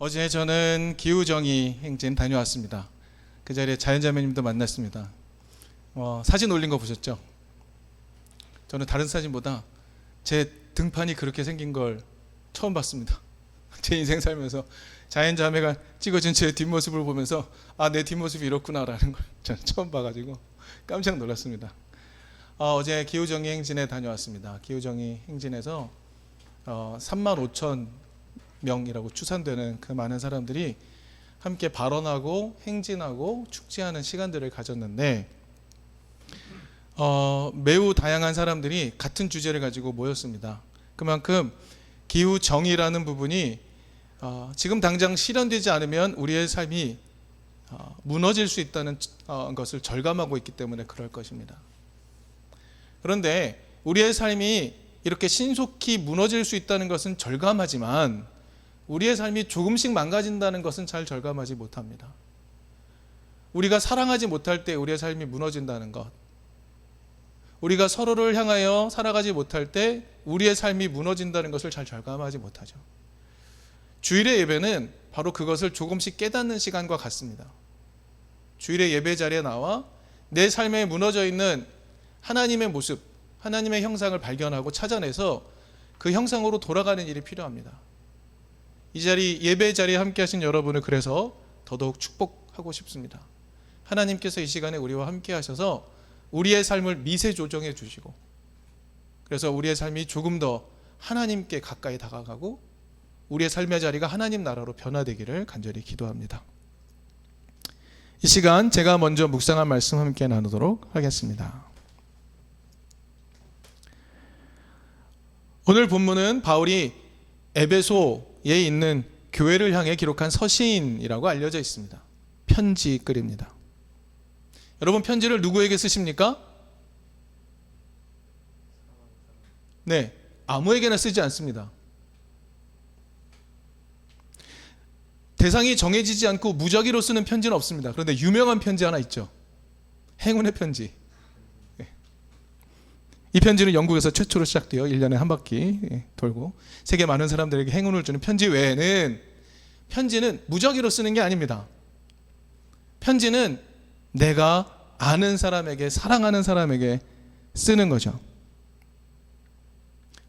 어제 저는 기후정의 행진 다녀왔습니다. 그 자리에 자연자매님도 만났습니다. 사진 올린 거 보셨죠? 저는 다른 사진보다 제 등판이 그렇게 생긴 걸 처음 봤습니다. 제 인생 살면서 자연자매가 찍어준 제 뒷모습을 보면서 내 뒷모습이 이렇구나라는 걸 저는 처음 봐가지고 깜짝 놀랐습니다. 어제 기후정의 행진에 다녀왔습니다. 기후정의 행진에서 35,000명이라고 추산되는 그 많은 사람들이 함께 발언하고 행진하고 축제하는 시간들을 가졌는데 매우 다양한 사람들이 같은 주제를 가지고 모였습니다. 그만큼 기후정의라는 부분이 지금 당장 실현되지 않으면 우리의 삶이 무너질 수 있다는 것을 절감하고 있기 때문에 그럴 것입니다. 그런데 우리의 삶이 이렇게 신속히 무너질 수 있다는 것은 절감하지만 우리의 삶이 조금씩 망가진다는 것은 잘 절감하지 못합니다. 우리가 사랑하지 못할 때 우리의 삶이 무너진다는 것, 우리가 서로를 향하여 살아가지 못할 때 우리의 삶이 무너진다는 것을 잘 절감하지 못하죠. 주일의 예배는 바로 그것을 조금씩 깨닫는 시간과 같습니다. 주일의 예배 자리에 나와 내 삶에 무너져 있는 하나님의 모습, 하나님의 형상을 발견하고 찾아내서 그 형상으로 돌아가는 일이 필요합니다. 이 자리 예배 자리에 함께 하신 여러분을 그래서 더더욱 축복하고 싶습니다. 하나님께서 이 시간에 우리와 함께 하셔서 우리의 삶을 미세 조정해 주시고 그래서 우리의 삶이 조금 더 하나님께 가까이 다가가고 우리의 삶의 자리가 하나님 나라로 변화되기를 간절히 기도합니다. 이 시간 제가 먼저 묵상한 말씀 함께 나누도록 하겠습니다. 오늘 본문은 바울이 에베소에 있는 교회를 향해 기록한 서신이라고 알려져 있습니다. 편지 글입니다. 여러분 편지를 누구에게 쓰십니까? 네, 아무에게나 쓰지 않습니다. 대상이 정해지지 않고 무작위로 쓰는 편지는 없습니다. 그런데 유명한 편지 하나 있죠. 행운의 편지. 이 편지는 영국에서 최초로 시작되어 1년에 한 바퀴 돌고 세계 많은 사람들에게 행운을 주는 편지 외에는 편지는 무작위로 쓰는 게 아닙니다. 편지는 내가 아는 사람에게, 사랑하는 사람에게 쓰는 거죠.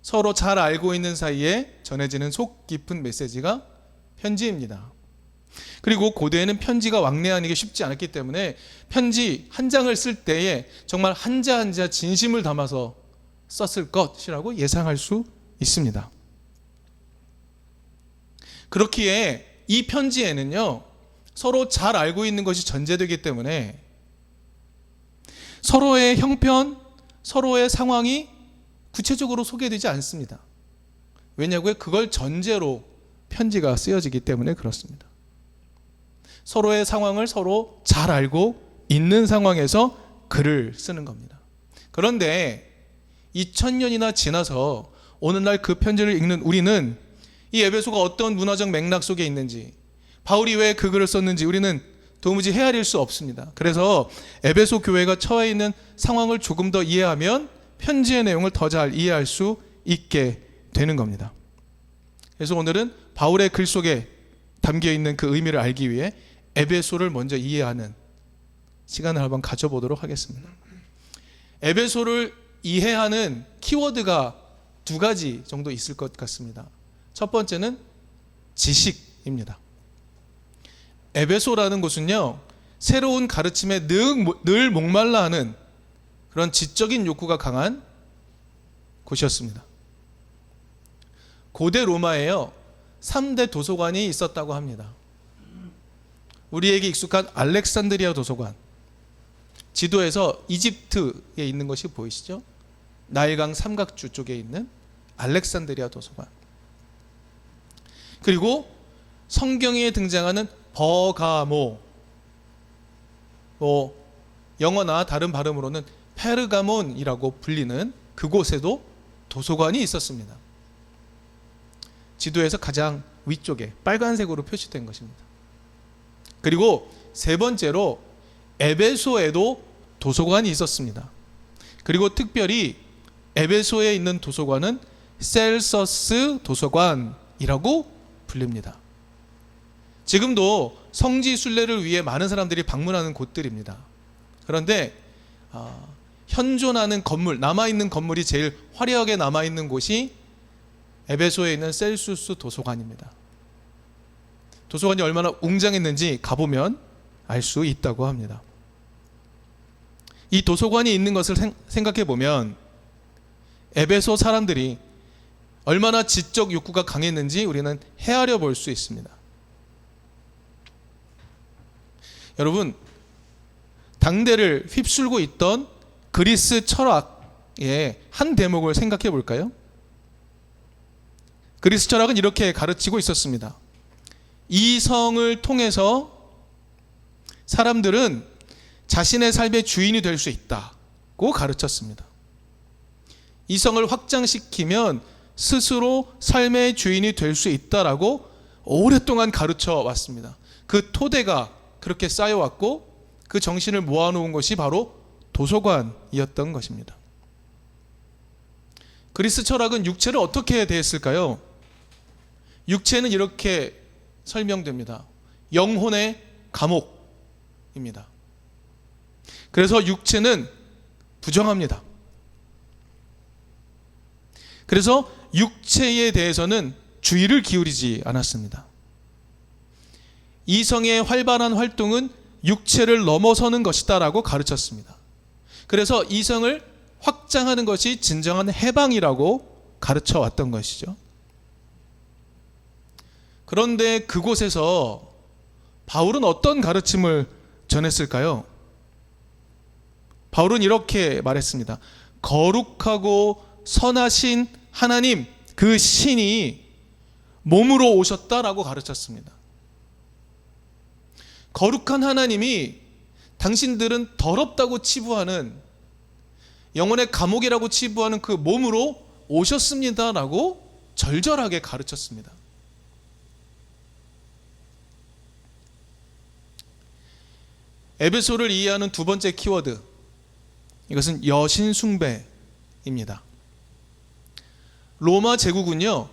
서로 잘 알고 있는 사이에 전해지는 속 깊은 메시지가 편지입니다. 그리고 고대에는 편지가 왕래하는 게 쉽지 않았기 때문에 편지 한 장을 쓸 때에 정말 한자 한자 진심을 담아서 썼을 것이라고 예상할 수 있습니다. 그렇기에 이 편지에는요, 서로 잘 알고 있는 것이 전제되기 때문에 서로의 형편, 서로의 상황이 구체적으로 소개되지 않습니다. 왜냐고요? 그걸 전제로 편지가 쓰여지기 때문에 그렇습니다. 서로의 상황을 서로 잘 알고 있는 상황에서 글을 쓰는 겁니다. 그런데 2000년이나 지나서 오늘날 그 편지를 읽는 우리는 이 에베소가 어떤 문화적 맥락 속에 있는지, 바울이 왜 그 글을 썼는지 우리는 도무지 헤아릴 수 없습니다. 그래서 에베소 교회가 처해 있는 상황을 조금 더 이해하면 편지의 내용을 더 잘 이해할 수 있게 되는 겁니다. 그래서 오늘은 바울의 글 속에 담겨 있는 그 의미를 알기 위해 에베소를 먼저 이해하는 시간을 한번 가져보도록 하겠습니다. 에베소를 이해하는 키워드가 두 가지 정도 있을 것 같습니다. 첫 번째는 지식입니다. 에베소라는 곳은요, 새로운 가르침에 늘 목말라 하는 그런 지적인 욕구가 강한 곳이었습니다. 고대 로마에요, 3대 도서관이 있었다고 합니다. 우리에게 익숙한 알렉산드리아 도서관, 지도에서 이집트에 있는 것이 보이시죠? 나일강 삼각주 쪽에 있는 알렉산드리아 도서관, 그리고 성경에 등장하는 버가모, 영어나 다른 발음으로는 페르가몬이라고 불리는 그곳에도 도서관이 있었습니다. 지도에서 가장 위쪽에 빨간색으로 표시된 것입니다. 그리고 세 번째로 에베소에도 도서관이 있었습니다. 그리고 특별히 에베소에 있는 도서관은 셀서스 도서관이라고 불립니다. 지금도 성지 순례를 위해 많은 사람들이 방문하는 곳들입니다. 그런데 현존하는 건물, 남아있는 건물이 제일 화려하게 남아있는 곳이 에베소에 있는 셀수스 도서관입니다. 도서관이 얼마나 웅장했는지 가보면 알 수 있다고 합니다. 이 도서관이 있는 것을 생각해 보면 에베소 사람들이 얼마나 지적 욕구가 강했는지 우리는 헤아려 볼 수 있습니다. 여러분, 당대를 휩쓸고 있던 그리스 철학의 한 대목을 생각해 볼까요? 그리스 철학은 이렇게 가르치고 있었습니다. 이성을 통해서 사람들은 자신의 삶의 주인이 될 수 있다고 가르쳤습니다. 이성을 확장시키면 스스로 삶의 주인이 될 수 있다라고 오랫동안 가르쳐 왔습니다. 그 토대가 그렇게 쌓여왔고 그 정신을 모아놓은 것이 바로 도서관이었던 것입니다. 그리스 철학은 육체를 어떻게 대했을까요? 육체는 이렇게 설명됩니다. 영혼의 감옥입니다. 그래서 육체는 부정합니다. 그래서 육체에 대해서는 주의를 기울이지 않았습니다. 이성의 활발한 활동은 육체를 넘어서는 것이다 라고 가르쳤습니다. 그래서 이성을 확장하는 것이 진정한 해방이라고 가르쳐 왔던 것이죠. 그런데 그곳에서 바울은 어떤 가르침을 전했을까요? 바울은 이렇게 말했습니다. 거룩하고 선하신 하나님, 그 신이 몸으로 오셨다라고 가르쳤습니다. 거룩한 하나님이 당신들은 더럽다고 치부하는, 영혼의 감옥이라고 치부하는 그 몸으로 오셨습니다라고 절절하게 가르쳤습니다. 에베소를 이해하는 두 번째 키워드, 이것은 여신 숭배입니다. 로마 제국은요,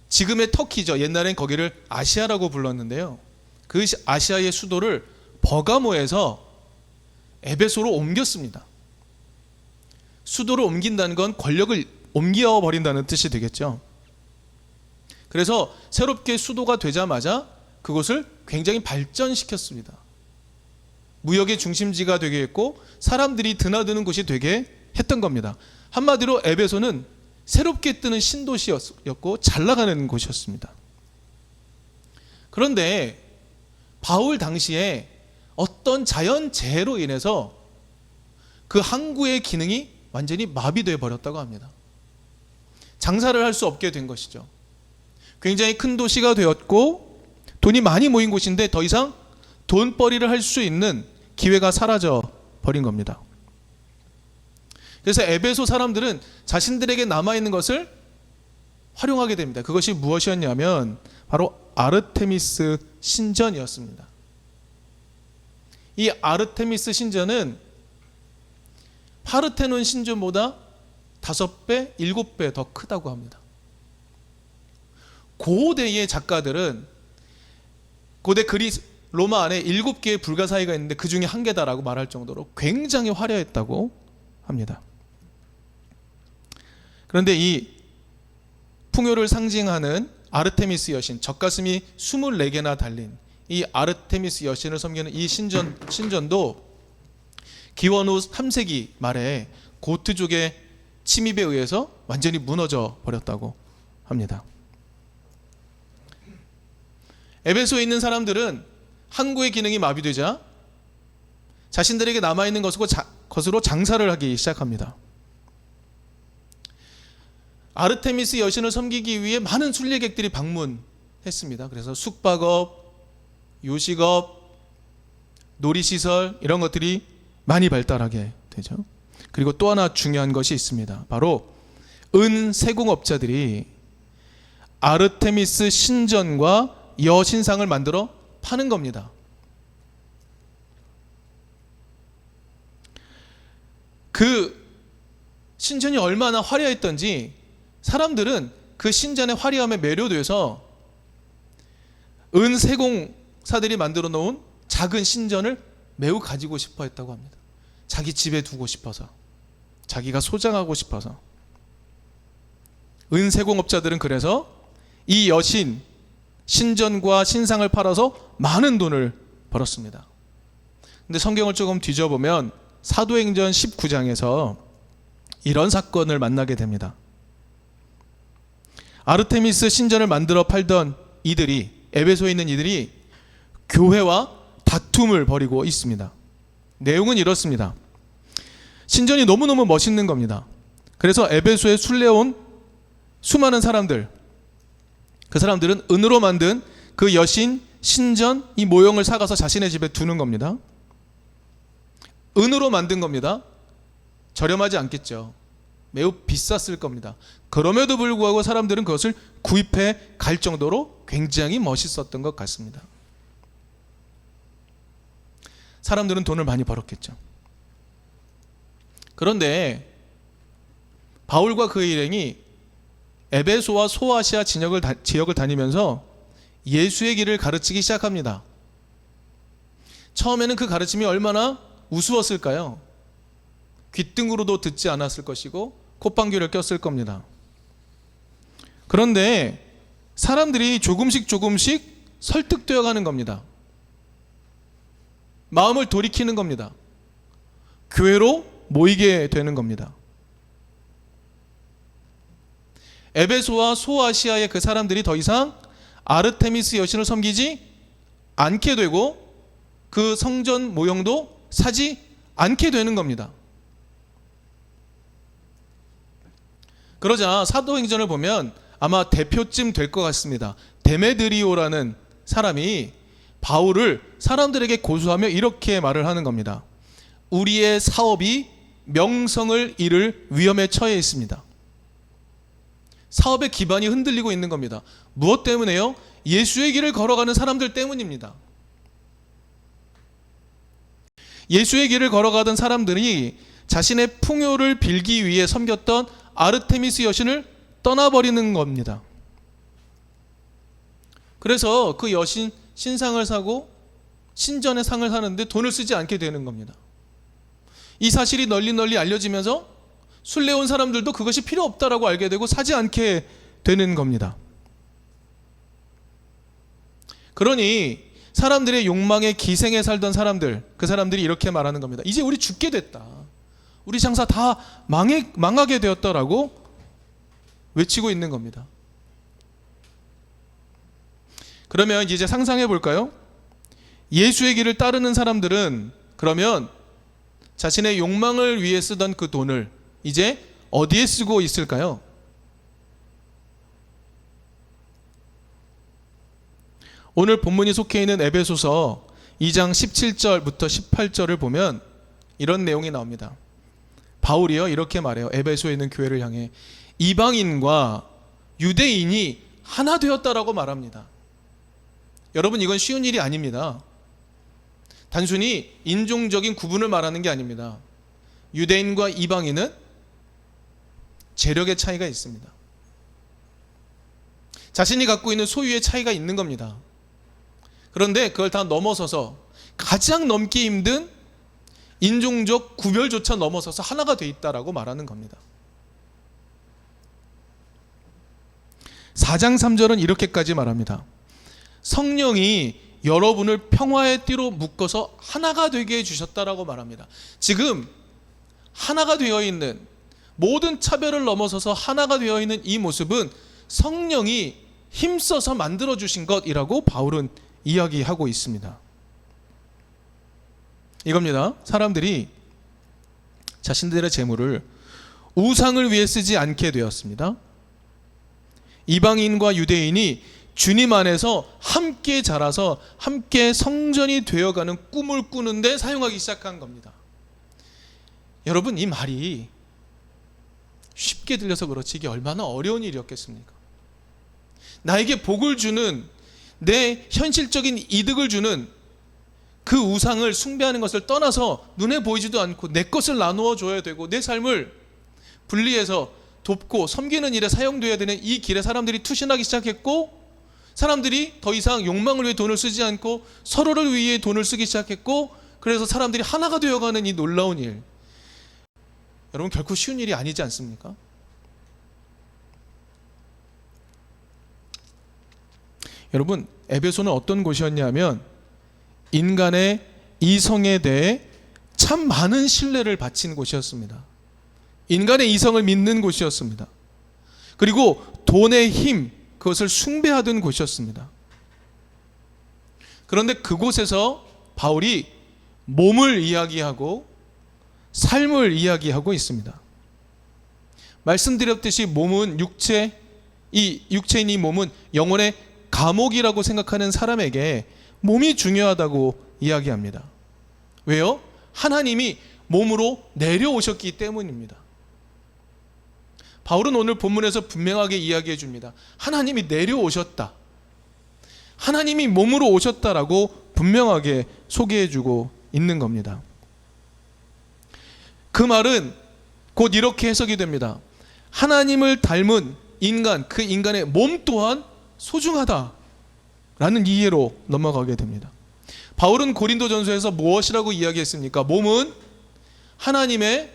지금의 터키죠. 옛날엔 거기를 아시아라고 불렀는데요, 그 아시아의 수도를 버가모에서 에베소로 옮겼습니다. 수도를 옮긴다는 건 권력을 옮겨버린다는 뜻이 되겠죠. 그래서 새롭게 수도가 되자마자 그곳을 굉장히 발전시켰습니다. 무역의 중심지가 되게 했고 사람들이 드나드는 곳이 되게 했던 겁니다. 한마디로 에베소는 새롭게 뜨는 신도시였고 잘 나가는 곳이었습니다. 그런데 바울 당시에 어떤 자연재해로 인해서 그 항구의 기능이 완전히 마비되어 버렸다고 합니다. 장사를 할 수 없게 된 것이죠. 굉장히 큰 도시가 되었고 돈이 많이 모인 곳인데 더 이상 돈벌이를 할 수 있는 기회가 사라져 버린 겁니다. 그래서 에베소 사람들은 자신들에게 남아있는 것을 활용하게 됩니다. 그것이 무엇이었냐면 바로 아르테미스 신전이었습니다. 이 아르테미스 신전은 파르테논 신전보다 5배, 7배 더 크다고 합니다. 고대의 작가들은 고대 로마 안에 7개의 불가사의가 있는데 그 중에 한 개다라고 말할 정도로 굉장히 화려했다고 합니다. 그런데 이 풍요를 상징하는 아르테미스 여신, 젖가슴이 24개나 달린 이 아르테미스 여신을 섬기는 이 신전도 기원 후 3세기 말에 고트족의 침입에 의해서 완전히 무너져 버렸다고 합니다. 에베소에 있는 사람들은 항구의 기능이 마비되자 자신들에게 남아있는 것으로 장사를 하기 시작합니다. 아르테미스 여신을 섬기기 위해 많은 순례객들이 방문했습니다. 그래서 숙박업, 요식업, 놀이시설 이런 것들이 많이 발달하게 되죠. 그리고 또 하나 중요한 것이 있습니다. 바로 은세공업자들이 아르테미스 신전과 여신상을 만들어 파는 겁니다. 그 신전이 얼마나 화려했던지 사람들은 그 신전의 화려함에 매료돼서 은세공사들이 만들어 놓은 작은 신전을 매우 가지고 싶어 했다고 합니다. 자기 집에 두고 싶어서, 자기가 소장하고 싶어서. 은세공업자들은 그래서 이 여신 신전과 신상을 팔아서 많은 돈을 벌었습니다. 근데 성경을 조금 뒤져보면 사도행전 19장에서 이런 사건을 만나게 됩니다. 아르테미스 신전을 만들어 팔던 이들이, 에베소에 있는 이들이 교회와 다툼을 벌이고 있습니다. 내용은 이렇습니다. 신전이 너무너무 멋있는 겁니다. 그래서 에베소에 순례온 수많은 사람들, 그 사람들은 은으로 만든 그 여신 신전 이 모형을 사가서 자신의 집에 두는 겁니다. 은으로 만든 겁니다. 저렴하지 않겠죠. 매우 비쌌을 겁니다. 그럼에도 불구하고 사람들은 그것을 구입해 갈 정도로 굉장히 멋있었던 것 같습니다. 사람들은 돈을 많이 벌었겠죠. 그런데 바울과 그의 일행이 에베소와 소아시아 지역을 다니면서 예수의 길을 가르치기 시작합니다. 처음에는 그 가르침이 얼마나 우스웠을까요? 귓등으로도 듣지 않았을 것이고 콧방귀를 꼈을 겁니다. 그런데 사람들이 조금씩 설득되어 가는 겁니다. 마음을 돌이키는 겁니다. 교회로 모이게 되는 겁니다. 에베소와 소아시아의 그 사람들이 더 이상 아르테미스 여신을 섬기지 않게 되고 그 성전 모형도 사지 않게 되는 겁니다. 그러자 사도행전을 보면 아마 대표쯤 될 것 같습니다. 데메드리오라는 사람이 바울을 사람들에게 고소하며 이렇게 말을 하는 겁니다. 우리의 사업이 명성을 잃을 위험에 처해 있습니다. 사업의 기반이 흔들리고 있는 겁니다. 무엇 때문에요? 예수의 길을 걸어가는 사람들 때문입니다. 예수의 길을 걸어가던 사람들이 자신의 풍요를 빌기 위해 섬겼던 아르테미스 여신을 떠나버리는 겁니다. 그래서 그 여신 신상을 사고 신전의 상을 사는데 돈을 쓰지 않게 되는 겁니다. 이 사실이 널리 알려지면서 순례 온 사람들도 그것이 필요 없다라고 알게 되고 사지 않게 되는 겁니다. 그러니 사람들의 욕망에 기생해 살던 사람들, 그 사람들이 이렇게 말하는 겁니다. 이제 우리 죽게 됐다. 우리 장사 다 망하게 되었다라고 외치고 있는 겁니다. 그러면 이제 상상해 볼까요? 예수의 길을 따르는 사람들은 그러면 자신의 욕망을 위해 쓰던 그 돈을 이제 어디에 쓰고 있을까요? 오늘 본문이 속해 있는 에베소서 2장 17절부터 18절을 보면 이런 내용이 나옵니다. 바울이요 이렇게 말해요. 에베소에 있는 교회를 향해 이방인과 유대인이 하나 되었다라고 말합니다. 여러분 이건 쉬운 일이 아닙니다. 단순히 인종적인 구분을 말하는 게 아닙니다. 유대인과 이방인은 재력의 차이가 있습니다. 자신이 갖고 있는 소유의 차이가 있는 겁니다. 그런데 그걸 다 넘어서서 가장 넘기 힘든 인종적 구별조차 넘어서서 하나가 돼 있다라고 말하는 겁니다. 4장 3절은 이렇게까지 말합니다. 성령이 여러분을 평화의 띠로 묶어서 하나가 되게 해주셨다라고 말합니다. 지금 하나가 되어 있는 모든 차별을 넘어서서 하나가 되어 있는 이 모습은 성령이 힘써서 만들어주신 것이라고 바울은 이야기하고 있습니다. 이겁니다. 사람들이 자신들의 재물을 우상을 위해 쓰지 않게 되었습니다. 이방인과 유대인이 주님 안에서 함께 자라서 함께 성전이 되어가는 꿈을 꾸는데 사용하기 시작한 겁니다. 여러분 이 말이 쉽게 들려서 그렇지 이게 얼마나 어려운 일이었겠습니까? 나에게 복을 주는 내 현실적인 이득을 주는 그 우상을 숭배하는 것을 떠나서 눈에 보이지도 않고 내 것을 나누어 줘야 되고 내 삶을 분리해서 돕고 섬기는 일에 사용되어야 되는 이 길에 사람들이 투신하기 시작했고 사람들이 더 이상 욕망을 위해 돈을 쓰지 않고 서로를 위해 돈을 쓰기 시작했고, 그래서 사람들이 하나가 되어가는 이 놀라운 일, 여러분 결코 쉬운 일이 아니지 않습니까? 여러분, 에베소는 어떤 곳이었냐면 인간의 이성에 대해 참 많은 신뢰를 바친 곳이었습니다. 인간의 이성을 믿는 곳이었습니다. 그리고 돈의 힘, 그것을 숭배하던 곳이었습니다. 그런데 그곳에서 바울이 몸을 이야기하고 삶을 이야기하고 있습니다. 말씀드렸듯이 몸은 육체인 이 몸은 영혼의 감옥이라고 생각하는 사람에게 몸이 중요하다고 이야기합니다. 왜요? 하나님이 몸으로 내려오셨기 때문입니다. 바울은 오늘 본문에서 분명하게 이야기해 줍니다. 하나님이 내려오셨다. 하나님이 몸으로 오셨다라고 분명하게 소개해 주고 있는 겁니다. 그 말은 곧 이렇게 해석이 됩니다. 하나님을 닮은 인간, 그 인간의 몸 또한 소중하다라는 이해로 넘어가게 됩니다. 바울은 고린도전서에서 무엇이라고 이야기했습니까? 몸은 하나님의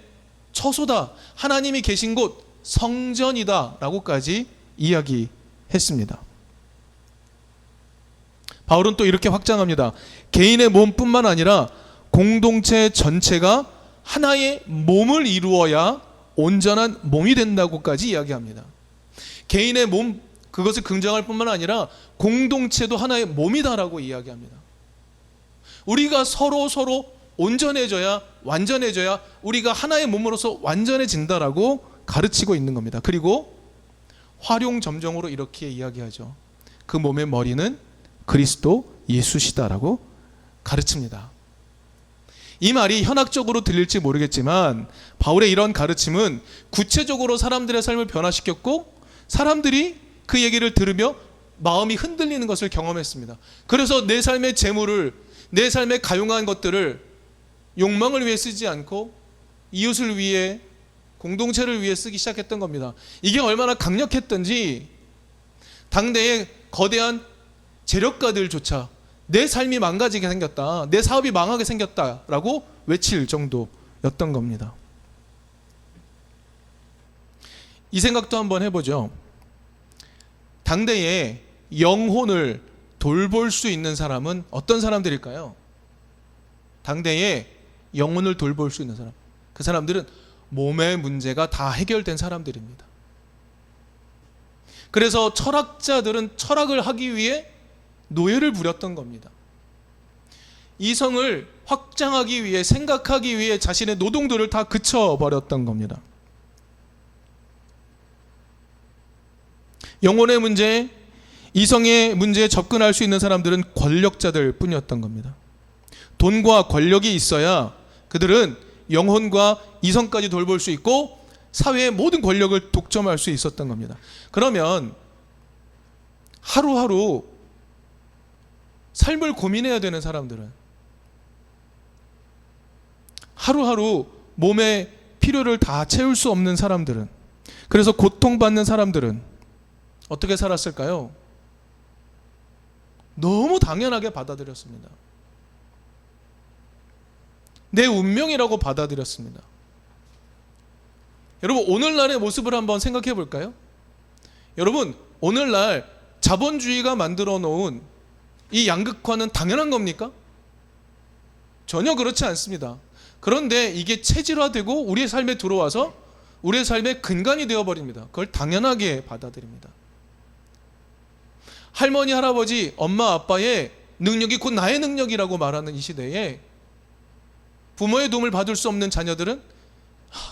처소다, 하나님이 계신 곳 성전이다 라고까지 이야기했습니다. 바울은 또 이렇게 확장합니다. 개인의 몸뿐만 아니라 공동체 전체가 하나의 몸을 이루어야 온전한 몸이 된다고까지 이야기합니다. 개인의 몸, 그것을 긍정할 뿐만 아니라 공동체도 하나의 몸이다라고 이야기합니다. 우리가 서로 온전해져야, 완전해져야 우리가 하나의 몸으로서 완전해진다라고 가르치고 있는 겁니다. 그리고 활용점정으로 이렇게 이야기하죠. 그 몸의 머리는 그리스도 예수시다라고 가르칩니다. 이 말이 현학적으로 들릴지 모르겠지만 바울의 이런 가르침은 구체적으로 사람들의 삶을 변화시켰고, 사람들이 그 얘기를 들으며 마음이 흔들리는 것을 경험했습니다. 그래서 내 삶의 재물을, 내 삶의 가용한 것들을 욕망을 위해 쓰지 않고 이웃을 위해, 공동체를 위해 쓰기 시작했던 겁니다. 이게 얼마나 강력했던지 당대의 거대한 재력가들조차 내 삶이 망가지게 생겼다, 내 사업이 망하게 생겼다라고 외칠 정도였던 겁니다. 이 생각도 한번 해보죠. 당대에 영혼을 돌볼 수 있는 사람은 어떤 사람들일까요? 당대에 영혼을 돌볼 수 있는 사람, 그 사람들은 몸의 문제가 다 해결된 사람들입니다. 그래서 철학자들은 철학을 하기 위해 노예를 부렸던 겁니다. 이성을 확장하기 위해, 생각하기 위해 자신의 노동들을 다 그쳐버렸던 겁니다. 영혼의 문제, 이성의 문제에 접근할 수 있는 사람들은 권력자들 뿐이었던 겁니다. 돈과 권력이 있어야 그들은 영혼과 이성까지 돌볼 수 있고 사회의 모든 권력을 독점할 수 있었던 겁니다. 그러면 하루하루 삶을 고민해야 되는 사람들은, 하루하루 몸의 필요를 다 채울 수 없는 사람들은, 그래서 고통받는 사람들은 어떻게 살았을까요? 너무 당연하게 받아들였습니다. 내 운명이라고 받아들였습니다. 여러분, 오늘날의 모습을 한번 생각해 볼까요? 여러분, 오늘날 자본주의가 만들어 놓은 이 양극화는 당연한 겁니까? 전혀 그렇지 않습니다. 그런데 이게 체질화되고 우리의 삶에 들어와서 우리의 삶의 근간이 되어버립니다. 그걸 당연하게 받아들입니다. 할머니, 할아버지, 엄마, 아빠의 능력이 곧 나의 능력이라고 말하는 이 시대에 부모의 도움을 받을 수 없는 자녀들은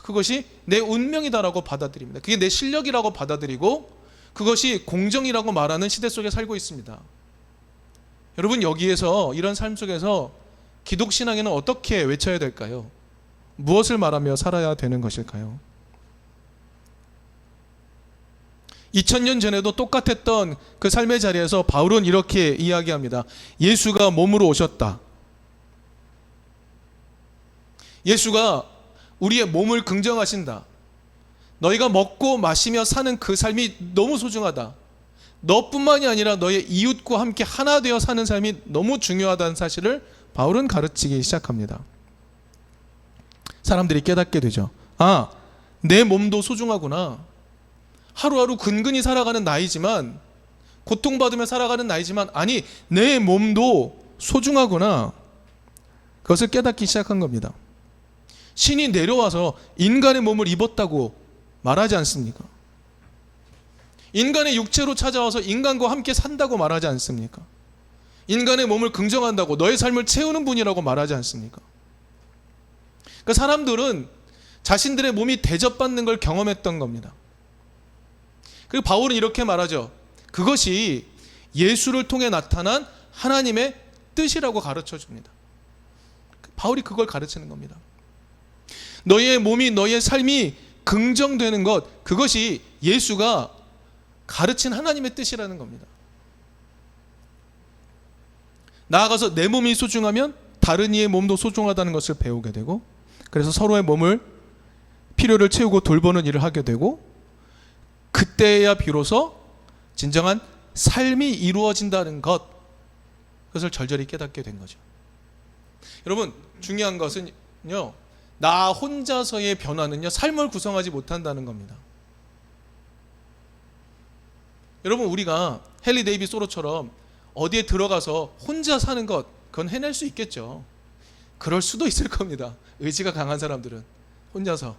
그것이 내 운명이다라고 받아들입니다. 그게 내 실력이라고 받아들이고 그것이 공정이라고 말하는 시대 속에 살고 있습니다. 여러분, 여기에서, 이런 삶 속에서 기독신앙에는 어떻게 외쳐야 될까요? 무엇을 말하며 살아야 되는 것일까요? 2000년 전에도 똑같았던 그 삶의 자리에서 바울은 이렇게 이야기합니다. 예수가 몸으로 오셨다. 예수가 우리의 몸을 긍정하신다. 너희가 먹고 마시며 사는 그 삶이 너무 소중하다. 너뿐만이 아니라 너의 이웃과 함께 하나 되어 사는 삶이 너무 중요하다는 사실을 바울은 가르치기 시작합니다. 사람들이 깨닫게 되죠. 아, 내 몸도 소중하구나. 하루하루 근근히 살아가는 나이지만, 고통받으며 살아가는 나이지만, 아니, 내 몸도 소중하구나. 그것을 깨닫기 시작한 겁니다. 신이 내려와서 인간의 몸을 입었다고 말하지 않습니까? 인간의 육체로 찾아와서 인간과 함께 산다고 말하지 않습니까? 인간의 몸을 긍정한다고, 너의 삶을 채우는 분이라고 말하지 않습니까? 그러니까 사람들은 자신들의 몸이 대접받는 걸 경험했던 겁니다. 그리고 바울은 이렇게 말하죠. 그것이 예수를 통해 나타난 하나님의 뜻이라고 가르쳐 줍니다. 바울이 그걸 가르치는 겁니다. 너의 몸이, 너의 삶이 긍정되는 것, 그것이 예수가 가르친 하나님의 뜻이라는 겁니다. 나아가서 내 몸이 소중하면 다른 이의 몸도 소중하다는 것을 배우게 되고, 그래서 서로의 몸을, 필요를 채우고 돌보는 일을 하게 되고, 그때야 비로소 진정한 삶이 이루어진다는 것, 그것을 절절히 깨닫게 된 거죠. 여러분, 중요한 것은요, 나 혼자서의 변화는요, 삶을 구성하지 못한다는 겁니다. 여러분, 우리가 헨리 데이비드 소로처럼 어디에 들어가서 혼자 사는 것, 그건 해낼 수 있겠죠. 그럴 수도 있을 겁니다. 의지가 강한 사람들은 혼자서.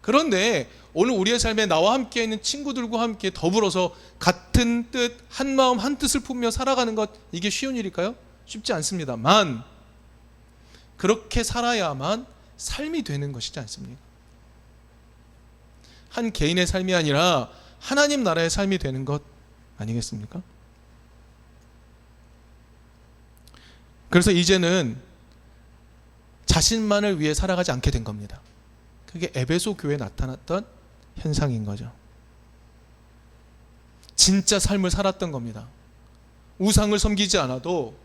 그런데 오늘 우리의 삶에 나와 함께 있는 친구들과 함께 더불어서 같은 뜻, 한 마음 한 뜻을 품며 살아가는 것, 이게 쉬운 일일까요? 쉽지 않습니다만, 그렇게 살아야만 삶이 되는 것이지 않습니까? 한 개인의 삶이 아니라 하나님 나라의 삶이 되는 것 아니겠습니까? 그래서 이제는 자신만을 위해 살아가지 않게 된 겁니다. 그게 에베소 교회에 나타났던 현상인 거죠. 진짜 삶을 살았던 겁니다. 우상을 섬기지 않아도,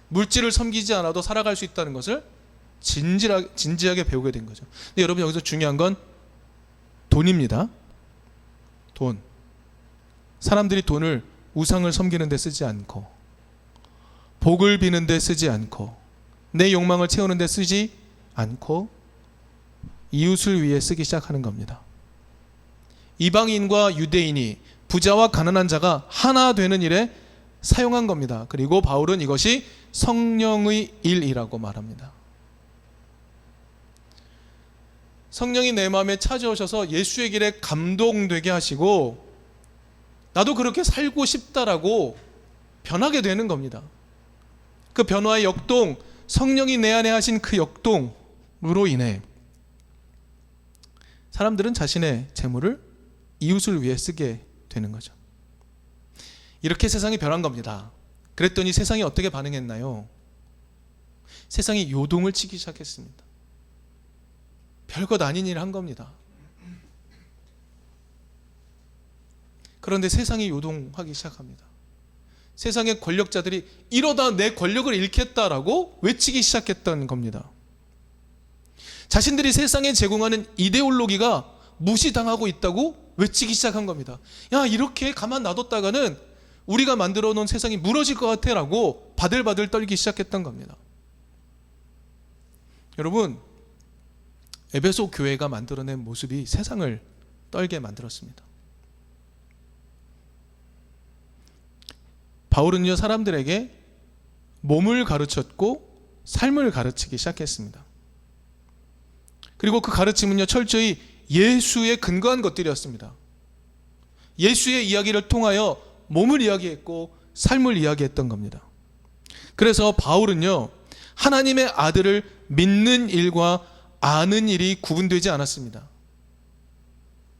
물질을 섬기지 않아도 살아갈 수 있다는 것을 진지하게 배우게 된 거죠. 근데 여러분, 여기서 중요한 건 돈입니다. 돈. 사람들이 돈을 우상을 섬기는 데 쓰지 않고, 복을 비는 데 쓰지 않고, 내 욕망을 채우는 데 쓰지 않고 이웃을 위해 쓰기 시작하는 겁니다. 이방인과 유대인이, 부자와 가난한 자가 하나 되는 일에 사용한 겁니다. 그리고 바울은 이것이 성령의 일이라고 말합니다. 성령이 내 마음에 찾아오셔서 예수의 길에 감동되게 하시고, 나도 그렇게 살고 싶다라고 변하게 되는 겁니다. 그 변화의 역동, 성령이 내 안에 하신 그 역동으로 인해 사람들은 자신의 재물을 이웃을 위해 쓰게 되는 거죠. 이렇게 세상이 변한 겁니다. 그랬더니 세상이 어떻게 반응했나요? 세상이 요동을 치기 시작했습니다. 별것 아닌 일을 한 겁니다. 그런데 세상이 요동하기 시작합니다. 세상의 권력자들이 이러다 내 권력을 잃겠다라고 외치기 시작했던 겁니다. 자신들이 세상에 제공하는 이데올로기가 무시당하고 있다고 외치기 시작한 겁니다. 야, 이렇게 가만 놔뒀다가는 우리가 만들어 놓은 세상이 무너질 것 같아 라고 바들바들 떨기 시작했던 겁니다. 여러분, 에베소 교회가 만들어낸 모습이 세상을 떨게 만들었습니다. 바울은요, 사람들에게 몸을 가르쳤고 삶을 가르치기 시작했습니다. 그리고 그 가르침은요, 철저히 예수에 근거한 것들이었습니다. 예수의 이야기를 통하여 몸을 이야기했고 삶을 이야기했던 겁니다. 그래서 바울은요, 하나님의 아들을 믿는 일과 아는 일이 구분되지 않았습니다.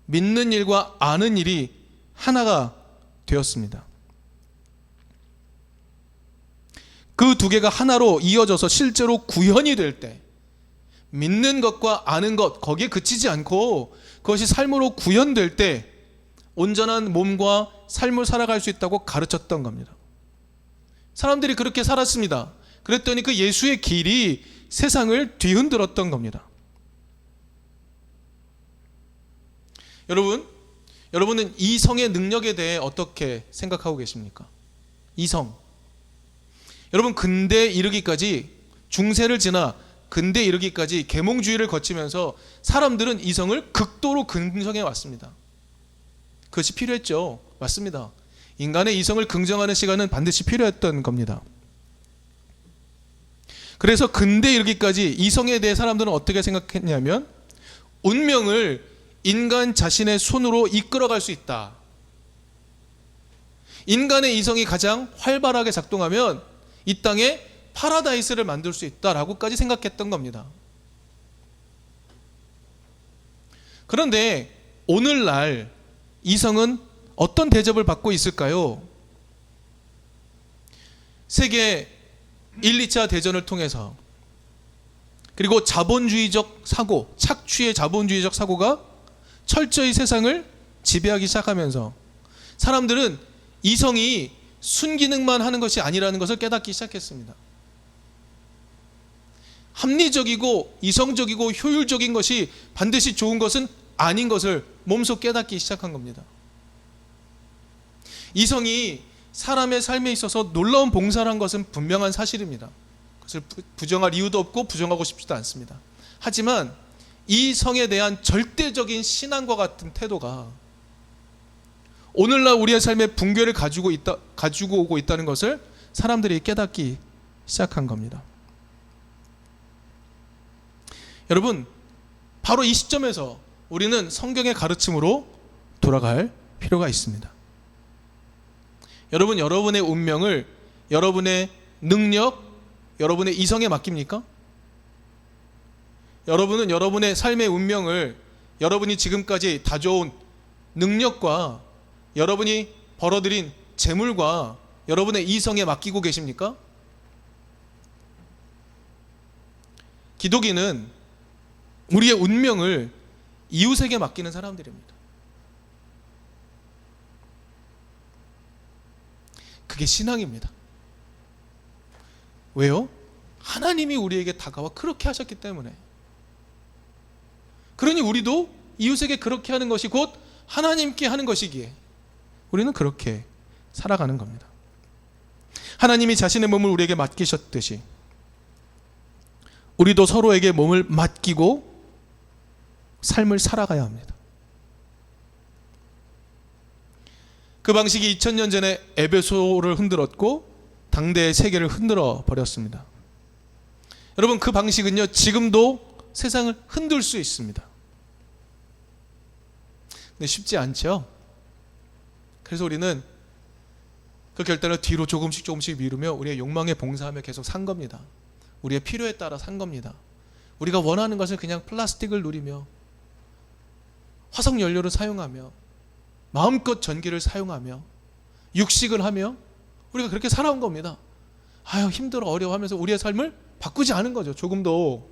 믿는 일과 아는 일이 하나가 되었습니다. 그 두 개가 하나로 이어져서 실제로 구현이 될 때, 믿는 것과 아는 것, 거기에 그치지 않고 그것이 삶으로 구현될 때 온전한 몸과 삶을 살아갈 수 있다고 가르쳤던 겁니다. 사람들이 그렇게 살았습니다. 그랬더니 그 예수의 길이 세상을 뒤흔들었던 겁니다. 여러분, 여러분은 이성의 능력에 대해 어떻게 생각하고 계십니까? 이성. 여러분, 근대에 이르기까지, 중세를 지나 근대에 이르기까지 계몽주의를 거치면서 사람들은 이성을 극도로 긍정해 왔습니다. 그것이 필요했죠. 맞습니다. 인간의 이성을 긍정하는 시간은 반드시 필요했던 겁니다. 그래서 근대에 이르기까지 이성에 대해 사람들은 어떻게 생각했냐면, 운명을 인간 자신의 손으로 이끌어갈 수 있다. 인간의 이성이 가장 활발하게 작동하면 이 땅에 파라다이스를 만들 수 있다라고까지 생각했던 겁니다. 그런데 오늘날 이성은 어떤 대접을 받고 있을까요? 세계 1, 2차 대전을 통해서, 그리고 자본주의적 사고, 착취의 자본주의적 사고가 철저히 세상을 지배하기 시작하면서 사람들은 이성이 순기능만 하는 것이 아니라는 것을 깨닫기 시작했습니다. 합리적이고 이성적이고 효율적인 것이 반드시 좋은 것은 아닌 것을 몸소 깨닫기 시작한 겁니다. 이성이 사람의 삶에 있어서 놀라운 봉사를 한 것은 분명한 사실입니다. 그것을 부정할 이유도 없고 부정하고 싶지도 않습니다. 하지만 이 성에 대한 절대적인 신앙과 같은 태도가 오늘날 우리의 삶에 붕괴를 가지고 오고 있다는 것을 사람들이 깨닫기 시작한 겁니다. 여러분, 바로 이 시점에서 우리는 성경의 가르침으로 돌아갈 필요가 있습니다. 여러분, 여러분의 운명을 여러분의 능력, 여러분의 이성에 맡깁니까? 여러분은 여러분의 삶의 운명을 여러분이 지금까지 다져온 능력과 여러분이 벌어들인 재물과 여러분의 이성에 맡기고 계십니까? 기독인은 우리의 운명을 이웃에게 맡기는 사람들입니다. 그게 신앙입니다. 왜요? 하나님이 우리에게 다가와 그렇게 하셨기 때문에. 그러니 우리도 이웃에게 그렇게 하는 것이 곧 하나님께 하는 것이기에 우리는 그렇게 살아가는 겁니다. 하나님이 자신의 몸을 우리에게 맡기셨듯이 우리도 서로에게 몸을 맡기고 삶을 살아가야 합니다. 그 방식이 2000년 전에 에베소를 흔들었고 당대의 세계를 흔들어 버렸습니다. 여러분, 그 방식은요, 지금도 세상을 흔들 수 있습니다. 근데 쉽지 않죠. 그래서 우리는 그 결단을 뒤로 조금씩 미루며 우리의 욕망에 봉사하며 계속 산 겁니다. 우리의 필요에 따라 산 겁니다. 우리가 원하는 것은 그냥 플라스틱을 누리며 화석 연료를 사용하며 마음껏 전기를 사용하며 육식을 하며 우리가 그렇게 살아온 겁니다. 아유, 힘들어 어려워하면서 우리의 삶을 바꾸지 않은 거죠. 조금도.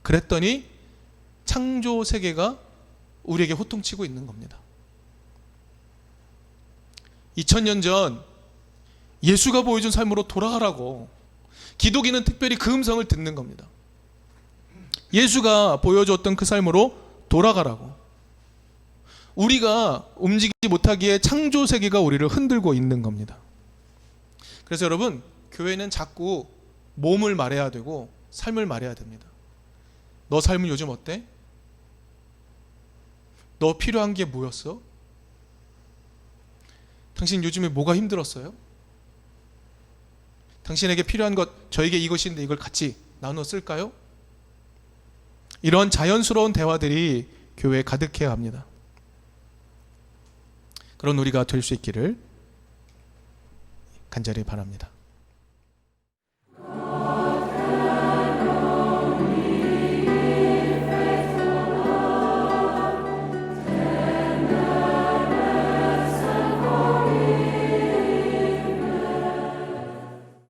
그랬더니 창조 세계가 우리에게 호통치고 있는 겁니다. 2000년 전 예수가 보여준 삶으로 돌아가라고 기독인은 특별히 그 음성을 듣는 겁니다. 예수가 보여줬던 그 삶으로 돌아가라고. 우리가 움직이지 못하기에 창조 세계가 우리를 흔들고 있는 겁니다. 그래서 여러분, 교회는 자꾸 몸을 말해야 되고 삶을 말해야 됩니다. 너 삶은 요즘 어때? 너 필요한 게 뭐였어? 당신 요즘에 뭐가 힘들었어요? 당신에게 필요한 것, 저에게 이것인데 이걸 같이 나눠 쓸까요? 이런 자연스러운 대화들이 교회에 가득해야 합니다. 그런 우리가 될 수 있기를 간절히 바랍니다.